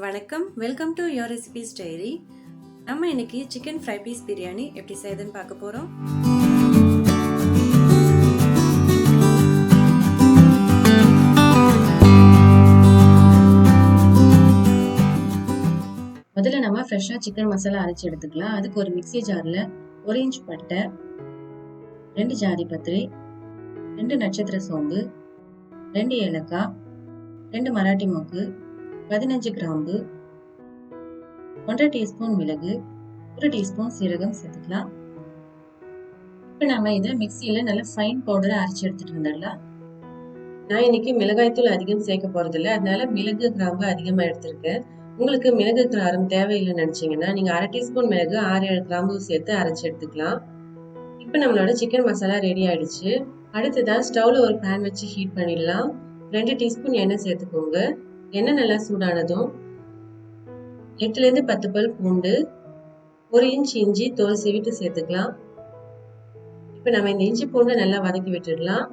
வணக்கம். Welcome to your recipes diary. நம்ம இன்னைக்கு சிக்கன் ஃப்ரை பீஸ் பிரியாணி எப்படி செய்யுதுன்னு பார்க்க போகிறோம். முதல்ல நம்ம ஃப்ரெஷ்ஷாக சிக்கன் மசாலா அரைச்சி எடுத்துக்கலாம். அதுக்கு ஒரு மிக்சி ஜாரில் 1 இன்ச் பட்டை, 2 ஜாதி பத்திரி, 2 நட்சத்திர சோம்பு, 2 ஏலக்காய், 2 மராட்டி மொக்கு, 15 கிராம்பு, 1/2 டீஸ்பூன் மிளகு, 1 டீஸ்பூன் சீரகம் சேர்த்துக்கலாம். இப்போ நம்ம இதை மிக்சியில் நல்லா ஃபைன் பவுடரை அரைச்சி எடுத்துட்டு வந்துடலாம். நான் இன்னைக்கு மிளகாய்த்தூள் அதிகம் சேர்க்க போறதில்ல, அதனால மிளகு கிராம்பு அதிகமாக எடுத்திருக்கேன். உங்களுக்கு மிளகு காரம் தேவையில்லைன்னு நினைச்சீங்கன்னா நீங்க 1/2 டீஸ்பூன் மிளகு 6-7 கிராம்பு சேர்த்து அரைச்சி எடுத்துக்கலாம். இப்போ நம்மளோட சிக்கன் மசாலா ரெடி ஆயிடுச்சு. அடுத்ததான் ஸ்டவ்ல ஒரு பேன் வச்சு ஹீட் பண்ணிடலாம். 2 டீஸ்பூன் எண்ணெய் சேர்த்துக்கோங்க. எண்ணெய் நல்லா சூடானதும் 8 10 பல் பூண்டு, 1 இன்ச் இஞ்சி தோல் சீவிட்டு சேர்த்துக்கலாம். இப்போ நம்ம இந்த இஞ்சி பூண்டை நல்லா வதக்கி விட்டுடலாம்.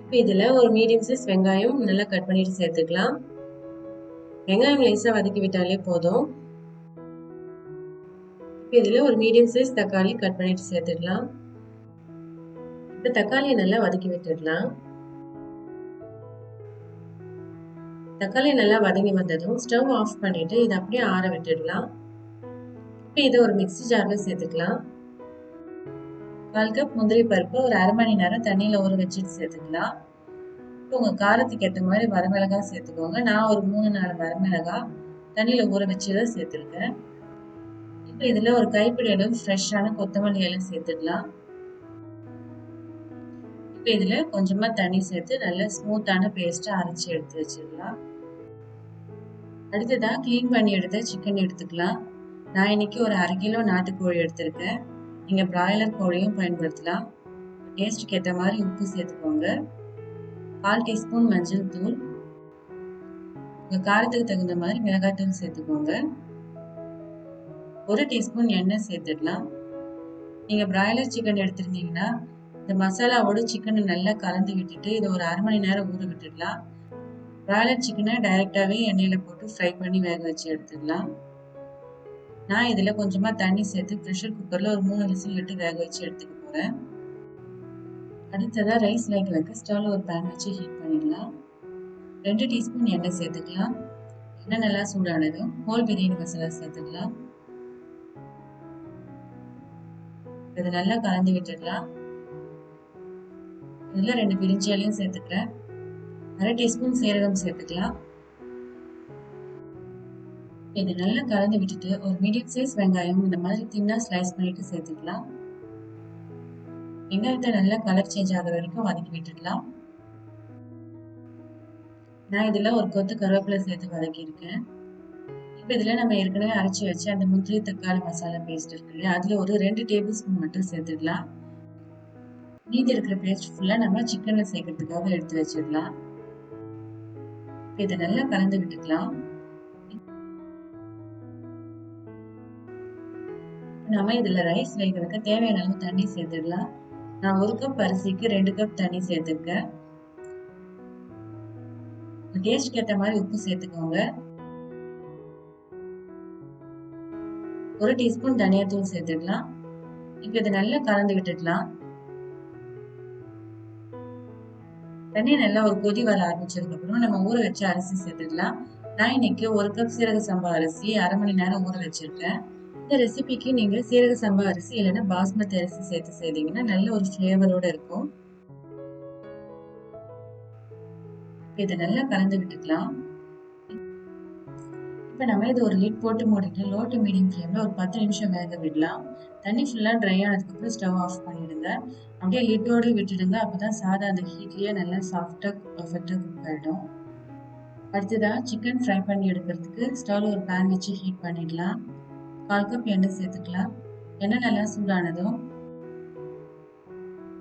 இப்போ இதுல ஒரு மீடியம் சைஸ் வெங்காயம் நல்லா கட் பண்ணிட்டு சேர்த்துக்கலாம். வெங்காயம் லேசா வதக்கி விட்டாலே போதும். இப்போ இதுல ஒரு மீடியம் சைஸ் தக்காளி கட் பண்ணிட்டு சேர்த்துக்கலாம். இப்போ தக்காளியை நல்லா வதக்கி விட்டுடலாம். தக்காளி நல்லா வதங்கி வந்ததும் ஸ்டவ் ஆஃப் பண்ணிட்டு இதை அப்படியே ஆற விட்டுடலாம். இப்போ இதை ஒரு மிக்ஸி ஜார்ல சேர்த்துக்கலாம். 1/4 கப் முந்திரி பருப்பு ஒரு அரை மணி நேரம் தண்ணியில ஊற வச்சுட்டு சேர்த்துக்கலாம். இப்போ உங்க காரத்துக்கு ஏற்ற மாதிரி வரமிளகாய் சேர்த்துக்கோங்க. நான் ஒரு 3-4 வரமிளகாய் தண்ணியில ஊற வச்சுதான் சேர்த்துருக்கேன். இப்போ இதுல ஒரு கைப்பிடி அளவு ஃப்ரெஷ்ஷான கொத்தமல்லி இலை சேர்த்துக்கலாம். இப்போ இதுல கொஞ்சமா தண்ணி சேர்த்து நல்ல ஸ்மூத்தான பேஸ்டா அரைச்சி எடுத்து வச்சிடலாம். அடுத்ததா கிளீன் பண்ணி எடுத்த சிக்கன் எடுத்துக்கலாம். நான் இன்னைக்கு ஒரு 1/2 கிலோ நாட்டுக்கோழி எடுத்திருக்கேன். நீங்க பிராய்லர் கோழியும் பயன்படுத்தலாம். டேஸ்ட்டுக்கு ஏற்ற மாதிரி உப்பு சேர்த்துக்கோங்க. 1/4 டீஸ்பூன் மஞ்சள் தூள், உங்க காரத்துக்கு தகுந்த மாதிரி மிளகாய் தூள் சேர்த்துக்கோங்க. 1 டீஸ்பூன் எண்ணெய் சேர்த்துடலாம். நீங்க பிராய்லர் சிக்கன் எடுத்திருந்தீங்கன்னா இந்த மசாலாவோட சிக்கனை நல்லா கலந்து விட்டுட்டு இதை ஒரு அரை மணி நேரம் ஊற விட்டுடலாம். பிராய்லர் சிக்கனை டைரெக்டாகவே எண்ணெயில் போட்டு ஃப்ரை பண்ணி வேக வச்சு எடுத்துடலாம். நான் இதில் கொஞ்சமாக தண்ணி சேர்த்து ப்ரெஷர் குக்கரில் ஒரு 3 விசில் விட்டு வேக வச்சு எடுத்துக்க போகிறேன். அடுத்ததாக ரைஸ் வேக வைக்க ஸ்டவ்வில் ஒரு பேன் வச்சு ஹீட் பண்ணிடலாம். 2 டீஸ்பூன் எண்ணெய் சேர்த்துக்கலாம். எண்ணெய் நல்லா சூடானதும் ஹோல் பிரியாணி மசாலா சேர்த்துக்கலாம். இதை நல்லா கலந்து விட்டுடலாம். இதில் 2 பிரிஞ்சி இலையும் சேர்த்துக்கிறேன். 1/2 டீஸ்பூன் சீரகம் சேர்த்துக்கலாம். இது நல்லா கலந்து விட்டுட்டு ஒரு மீடியம் சைஸ் வெங்காயம் இந்த மாதிரி தின்னா ஸ்லைஸ் பண்ணிட்டு சேர்த்துக்கலாம். வெங்காயத்தை நல்லா கலர் சேஞ்ச் ஆகிற வரைக்கும் வதக்கி விட்டுடலாம். நான் இதில் ஒரு கொத்து கருவேப்பிலை சேர்த்து வதக்கியிருக்கேன். இப்போ இதில் நம்ம ஏற்கனவே அரைச்சி வச்சு அந்த முந்திரி தக்காளி மசாலா பேஸ்ட் இருக்கு இல்லையா, அதில் ஒரு 2 டேபிள் ஸ்பூன் மட்டும் சேர்த்துக்கலாம். மீதி இருக்கிற பேஸ்ட் ஃபுல்லாக நம்ம சிக்கன்ல சேர்க்கறதுக்காக எடுத்து வச்சிடலாம். இதை நல்லா கலந்து விட்டுக்கலாம். நம்ம இதுல ரைஸ் வேக வைக்க தேவையான அளவு தண்ணி சேர்த்துடலாம். நான் 1 கப் அரிசிக்கு 2 கப் தண்ணி சேர்த்துருக்கேன். டேஸ்ட்க்கு ஏற்ற மாதிரி உப்பு சேர்த்துக்கோங்க. 1 டீஸ்பூன் தனியாத்தூள் சேர்த்துக்கலாம். இப்போ இதை நல்லா கலந்து விட்டுடலாம். தண்ணி நல்லா ஒரு கொதி வர ஆரம்பிச்சதுக்கு அப்புறம் நம்ம ஊற வச்ச அரிசி சேர்த்துக்கலாம். நான் இன்னைக்கு 1 கப் சீரக சம்பா அரிசி 1/2 மணி நேரம் ஊற வச்சிருக்கேன். இந்த ரெசிபிக்கு நீங்க சீரக சம்பா அரிசி இல்லைன்னா பாஸ்மதி அரிசி சேர்த்து செய்தீங்கன்னா நல்ல ஒரு ஃபிளேவரோட இருக்கும். இதை நல்லா கலந்து விட்டுக்கலாம். இப்போ நம்ம இது ஒரு லிட் போட்டு மூடிட்டு லோ டு மீடியம் ஃப்ளேம்ல ஒரு 10 நிமிஷம் வேக விடலாம். தண்ணி ஃபுல்லா ட்ரை ஆனதுக்கு அப்புறம் ஸ்டவ் ஆஃப் பண்ணிடுங்க. அப்படியே லிட்டோடு விட்டுடுங்க. அப்பதான் சாதம் அந்த ஹீட்லயே நல்லா சாஃப்டா பர்ஃபெக்டா குக் ஆயிடும். அடுத்ததா சிக்கன் ஃப்ரை பண்ணி எடுக்கிறதுக்கு ஸ்டவ்ல ஒரு பேன் வச்சு ஹீட் பண்ணிடலாம். 1/4 கப் எண்ணெய் சேர்த்துக்கலாம். எண்ணெய் நல்லா சூடானதும்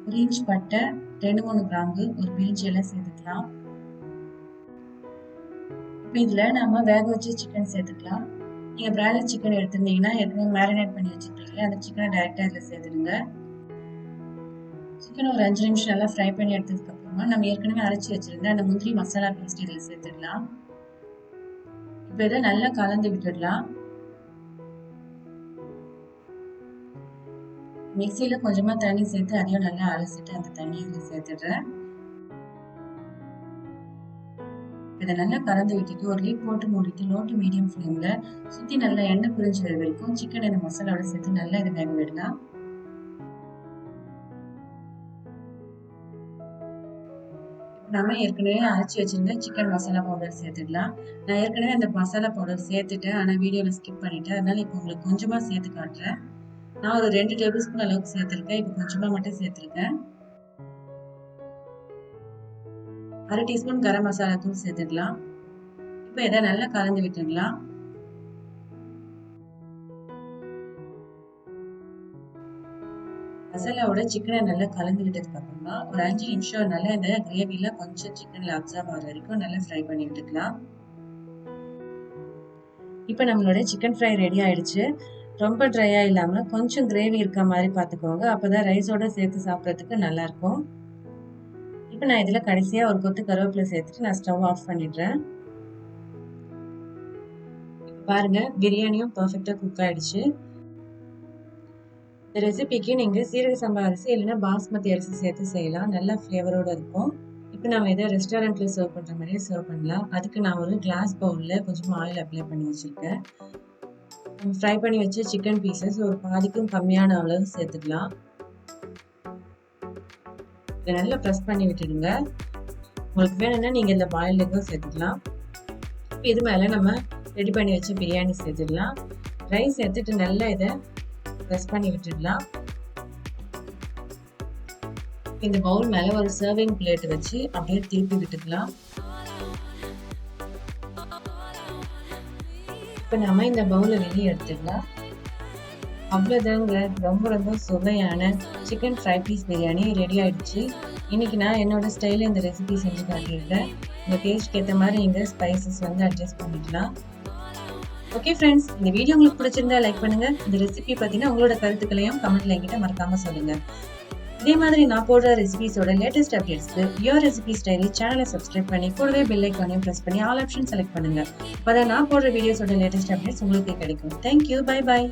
1 இன்ச் பட்டை, 2-3 கிராம்பு, ஒரு பிரிஞ்சி இலை சேர்த்துக்கலாம். இப்போ இதுல நம்ம வேக வச்சு சிக்கன் சேர்த்துக்கலாம். நீங்க பிராய்லர் சிக்கன் எடுத்திருந்தீங்கன்னா ஏற்கனவே மேரினேட் பண்ணி வச்சிருக்கீங்க, அந்த சிக்கனை டைரக்டா இதுல சேர்த்துடுங்க. சிக்கன் ஒரு 5 நிமிஷம் நல்லா ஃப்ரை பண்ணி எடுத்ததுக்கு அப்புறமா நம்ம ஏற்கனவே அரைச்சி வச்சிருந்த அந்த முந்திரி மசாலா பேஸ்ட் இதில் சேர்த்துடலாம். இப்போ இதை நல்லா கலந்து விட்டுடலாம். மிக்சியில் கொஞ்சமா தண்ணி சேர்த்து அதையும் நல்லா அலசிட்டு அந்த தண்ணியை இதில் சேர்த்துடுறேன். இதை நல்லா கலந்து விட்டுட்டு ஒரு லீட் போட்டு மூடிட்டு லோ டு மீடியம் ஃப்ளேம்ல சுற்றி நல்லா எண்ணெய் பிரிஞ்சு வர வரைக்கும் சிக்கன் இந்த மசாலாவோட சேர்த்து நல்லா இதை வேக விடலாம். நம்ம ஏற்கனவே அரைச்சி வச்சிருந்த சிக்கன் மசாலா பவுடர் சேர்த்துடலாம். நான் ஏற்கனவே அந்த மசாலா பவுடர் சேர்த்துட்டேன், ஆனால் வீடியோவில் ஸ்கிப் பண்ணிட்டேன். அதனால இப்போ உங்களுக்கு கொஞ்சமாக சேர்த்து காட்டுறேன். நான் ஒரு 2 டேபிள் ஸ்பூன் அளவுக்கு சேர்த்துருக்கேன். இப்போ கொஞ்சமாக மட்டும் சேர்த்துருக்கேன். 1/2 டீஸ்பூன் கரம் மசாலா தூள் சேர்த்துடலாம். இப்போ இதை நல்லா கலந்து விட்டுடலாம். மசாலாவோட சிக்கனை நல்லா கலந்து விட்டதுக்கு அப்புறமா ஒரு 5 நிமிஷம் நல்லா இந்த கிரேவில கொஞ்சம் சிக்கன்ல அப்சர்வ் ஆகிற வரைக்கும் நல்லா ஃப்ரை பண்ணி விட்டுக்கலாம். இப்போ நம்மளோட சிக்கன் ஃப்ரை ரெடி ஆயிடுச்சு. ரொம்ப ட்ரையா இல்லாம கொஞ்சம் கிரேவி இருக்க மாதிரி பார்த்துக்கோங்க. அப்பதான் ரைஸோட சேர்த்து சாப்பிட்றதுக்கு நல்லா இருக்கும். இப்போ நான் இதுல கடைசியா ஒரு கொத்து கருவேப்பிலை சேர்த்துட்டு நான் ஸ்டவ் ஆஃப் பண்ணிடுறேன். பாருங்க, பிரியாணியும் பர்ஃபெக்டா குக் ஆயிடுச்சு. இந்த ரெசிபிக்கு நீங்க சீரக சம்பா அரிசி இல்லைன்னா பாஸ்மதி அரிசி சேர்த்து செய்யலாம். நல்ல ஃப்ளேவரோட இருக்கும். இப்போ நம்ம இதை ரெஸ்டாரண்ட்ல சர்வ் பண்ற மாதிரியே சர்வ் பண்ணலாம். அதுக்கு நான் ஒரு கிளாஸ் பவுல்ல கொஞ்சம் ஆயில் அப்ளை பண்ணி வச்சிருக்கேன். ஃப்ரை பண்ணி வச்ச சிக்கன் பீசஸ் ஒரு பாதிக்கும் கம்மியான அளவு சேர்த்துக்கலாம். இதை நல்லா ப்ரெஸ் பண்ணி விட்டுடுங்க. உங்களுக்கு வேணும்னா நீங்க இந்த பாயில் எக்கும் சேர்த்துக்கலாம். இது மேல நம்ம ரெடி பண்ணி வச்ச பிரியாணி சேர்த்துடலாம். ரைஸ் சேர்த்துட்டு நல்லா இதை ப்ரெஸ் பண்ணி விட்டுடலாம். இந்த பவுல் மேல ஒரு சர்விங் பிளேட் வச்சு அப்படியே திருப்பி விட்டுக்கலாம். இப்ப நம்ம இந்த பவுலை வெளியே எடுத்துடலாம். அவ்வளவுதாங்க, ரொம்ப ரொம்ப சுவையான chicken fry piece biryani ready ஆயிடுச்சு. இன்னைக்கு நான் என்னோட ஸ்டைல இந்த ரெசிபி செஞ்சு காட்டியிருக்கேன். உங்க டேஸ்ட்க்கு ஏற்ற மாதிரி நீங்க ஸ்பைசஸ் அட்ஜஸ்ட் பண்ணிக்கலாம். ஓகே ஃப்ரெண்ட்ஸ், இந்த வீடியோ உங்களுக்கு பிடிச்சிருந்தா லைக் பண்ணுங்க. இந்த ரெசிபி பத்தின உங்களோட கருத்துக்களையும் கமெண்ட்ல என்கிட்ட மறக்காம சொல்லுங்க. இதே மாதிரி நான் போடுற ரெசிபிஸோட லேட்டஸ்ட் அப்டேட்ஸ்க்கு யோர் ரெசிபி ஸ்டைலி சேனலை சப்ஸ்கிரைப் பண்ணி கூடவே பெல் ஐக்கானையும் பிரஸ் பண்ணி ஆல் ஆப்ஷன் செலக்ட் பண்ணுங்க. அப்பதான் நான் போடுற வீடியோஸோட லேட்டஸ்ட் அப்டேட்ஸ் உங்களுக்கு கிடைக்கும். Thank you, bye by.